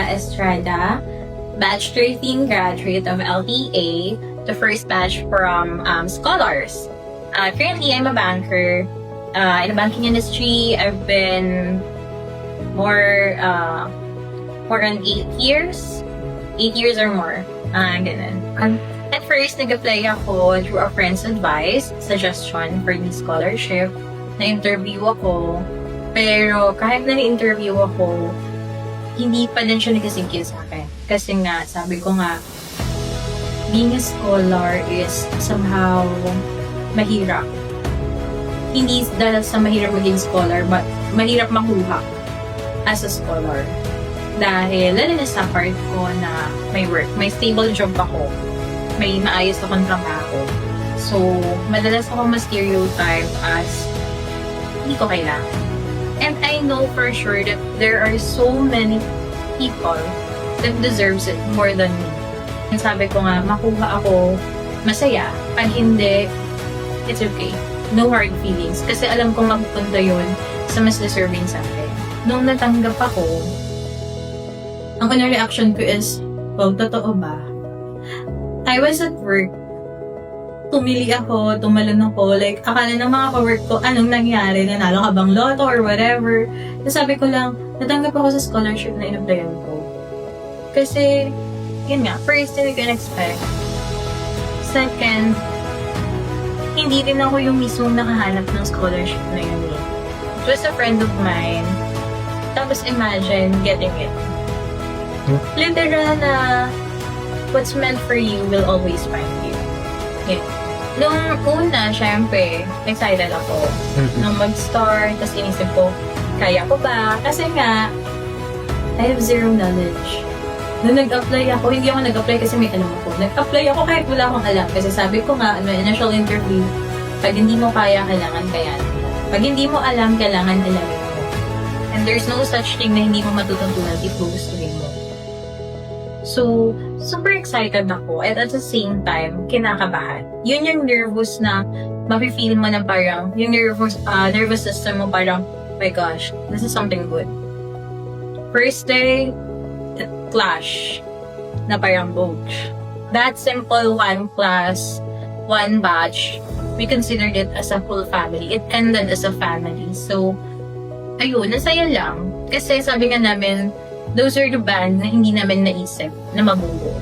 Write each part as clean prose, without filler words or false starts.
Estrada, batch 13 graduate of LTA, the first batch from Scholars. Currently, I'm a banker. In the banking industry, I've been more than 8 years. 8 years or more. Ganun. At first, nag-apply ako through a friend's advice, suggestion for the scholarship. Na-interview ako. Pero kahit na-interview ako, hindi pa din siya nagkasingkil sa akin. Kasi nga, sabi ko nga, being a scholar is somehow mahirap. Hindi dahil sa mahirap maging scholar, but mahirap makuha as a scholar. Dahil, lalo na sa part ko na may work, may stable job ako, may maayos akong trabaho. So, madalas ako ma-stereotype as hindi ko kailangan. And I know for sure that there are so many people that deserves it more than me. And sabi ko nga, makuha ako masaya. Pag hindi, it's okay. No hard feelings. Kasi alam kong magpunta yun sa mas deserving sa akin. Nung natanggap ako, ang unang reaction ko is, well, totoo ba? I was at work. Tumili ako, tumalon ako. Like, akala ng mga ka-work ko, anong nangyari? Nanalo ka bang loto or whatever? Tapos sabi ko lang, natanggap ako sa scholarship na in-applyan ko. Kasi, yun nga, first, hindi ko in-expect. Second, hindi din ako yung mismong nakahanap ng scholarship na yun. It was a friend of mine. Tapos imagine getting it. Literal na what's meant for you will always find you. Okay. Nung una, syempre, excited ako. Nung mag-start, tapos inisip ko, kaya ko ba? Kasi nga, I have zero knowledge. Nung nag-apply ako, hindi ako nag-apply kasi may tanong ako. Nag-apply ako kahit wala akong alam. Kasi sabi ko nga, initial interview, pag hindi mo kaya, kailangan kaya. Pag hindi mo alam, kailangan alamin mo. And there's no such thing na hindi mo matutuntunan if gugustuhin mo. So, super excited ako at at the same time, kinakabahan. Yun yung nervous na mafe-feel mo na parang, yung nervous system mo parang, oh my gosh, this is something good. First day, clash na parang boach. That simple one class, one batch, we considered it as a full family. It ended as a family. So, ayun, nasaya lang. Kasi sabi nga namin, those are the band na hindi namin naisip na mabuo.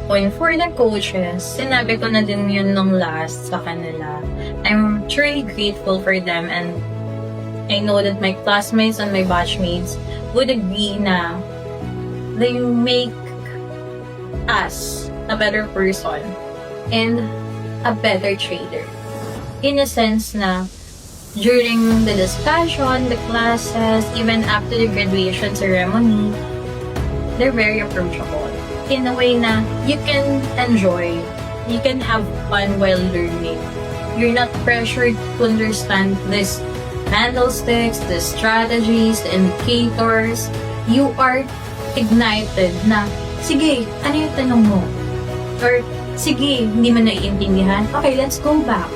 And for the coaches, sinabi ko na din yun nung last sa kanila. I'm truly grateful for them and I know that my classmates and my batchmates would agree na they make us a better person and a better trader. In a sense na during the discussion, the classes, even after the graduation ceremony, they're very approachable. In a way na you can enjoy, you can have fun while learning. You're not pressured to understand this candlesticks, the strategies, the indicators. You are ignited na, sige, ano yung tanong mo? Or, sige, hindi mo naiintindihan? Okay, let's go back.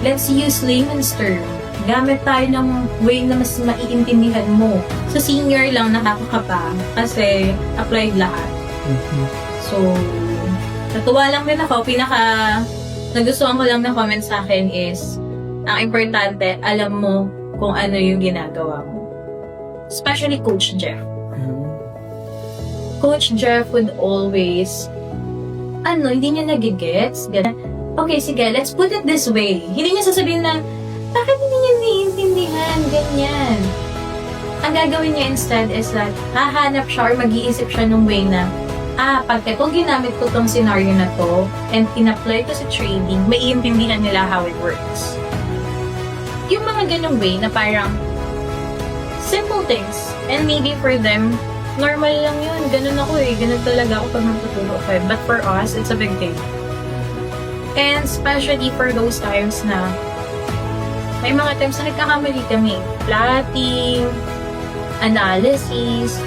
Let's use layman's term. Gamit tayo ng way na mas maiintindihan mo. Sa senior lang nakakakapa kasi applied lahat. So, natuwa lang din ako. Nagustuhan ko lang na comment sa akin is, ang importante, alam mo kung ano yung ginagawa mo. Especially Coach Jeff. Coach Jeff would always, hindi niya nagigets. Okay, sige, let's put it this way. Hindi niya sasabihin na, bakit hindi niya naiintindihan? Ganyan. Ang gagawin niya instead is that, hahanap siya or mag-iisip siya ng way na, kung ginamit ko tong scenario na to, and in-apply ko sa trading, maiintindihan nila how it works. Yung mga ganung way na parang, simple things, and maybe for them, normal lang yun. Ganun ako ganun talaga ako pag magtuturo ako But for us, it's a big thing. And especially for those times na may mga times na nagkakamali kami. Plotting, analysis,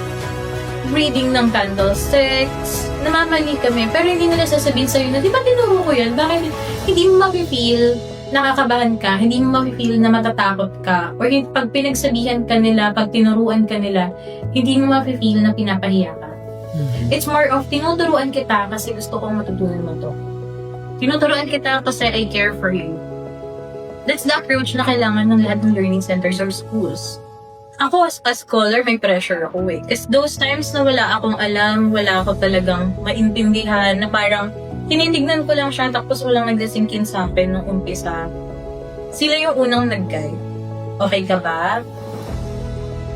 reading ng candlesticks, namamali kami. Pero hindi nila sasabihin sa'yo na, di ba tinuro ko yan? Bakit hindi mo mafe-feel nakakabahan ka, hindi mo mafe-feel na matatakot ka, or pag pinagsabihan ka nila, pag tinuruan ka nila, hindi mo mafe-feel na pinapahiya ka. It's more of, tinuturuan kita kasi gusto kong matutunan mo to. Tinuturuan kita kasi I care for you. That's the approach na kailangan ng lahat ng learning centers or schools. Ako as a scholar, may pressure ako eh. Kasi those times na wala akong alam, wala ako talagang maintindihan, na parang tinindignan ko lang siya tapos walang nagdasinkin sa akin nung umpisa. Sila yung unang nag-guide. Okay ka ba?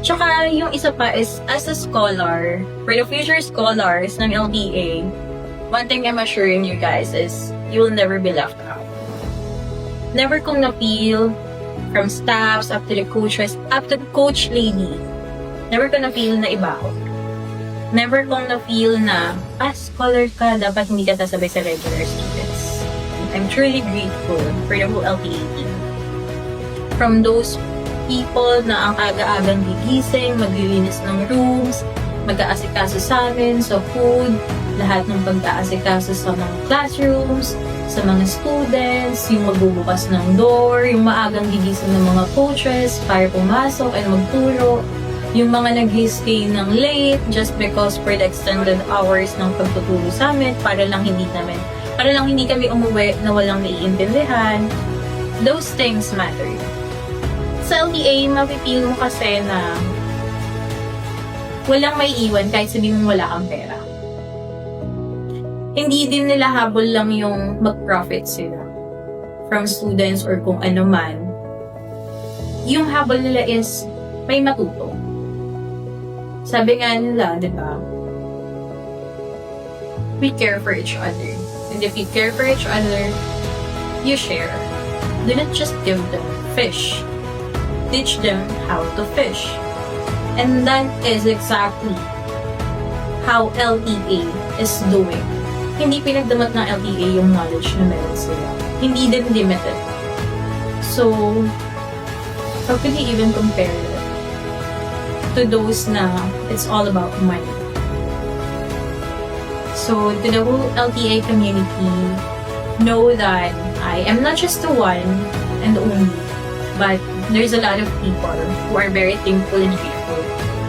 Tsaka yung isa pa is, as a scholar, for the future scholars ng LTA, one thing I'm assuring you guys is, you will never be left out. Never kong na-feel, from staffs up to the coaches, up to the coach lady, never ko na-feel na iba ako. Never kong na-feel na, scholar ka, dapat hindi ka sasabay sa regular students. I'm truly grateful for the whole LTA team. From those people na ang aga-agang gigising, maglilinis ng rooms, mag-aasikaso sa amin, sa food, lahat ng pag-aasikaso sa mga classrooms, sa mga students, yung magbubukas ng door, yung maagang gigising ng mga coaches para pumasok and magturo, yung mga nag-stay ng late just because for the extended hours ng pagtuturo sa amin para lang hindi kami umuwi na walang naiintindihan. Those things matter. Sa LTA, mapipil mo kasi na walang may iwan kahit sabihin mo wala kang pera. Hindi din nila habol lang yung mag-profit sila from students or kung ano man. Yung habol nila is may matuto. Sabi nga nila, di ba? We care for each other. And if you care for each other, you share. Do not just give them fish. Teach them how to fish. And that is exactly how LTA is doing. Hindi pinagdamot ng LTA yung knowledge na meron sila. Hindi din limited. So, how could you even compare it to those na it's all about money? So, to the whole LTA community, know that I am not just the one and the only, but there's a lot of people who are very thankful and grateful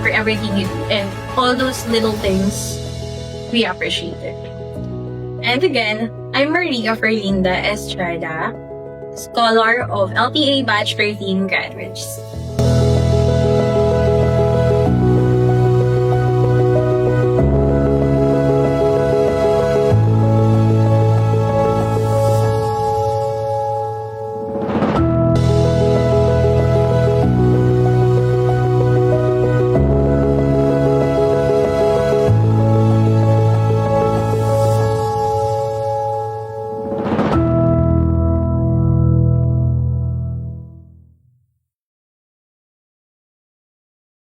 for everything you do. And all those little things, we appreciate it. And again, I'm Maria Ferlinda Estrada, Scholar of LTA Batch 13 graduates.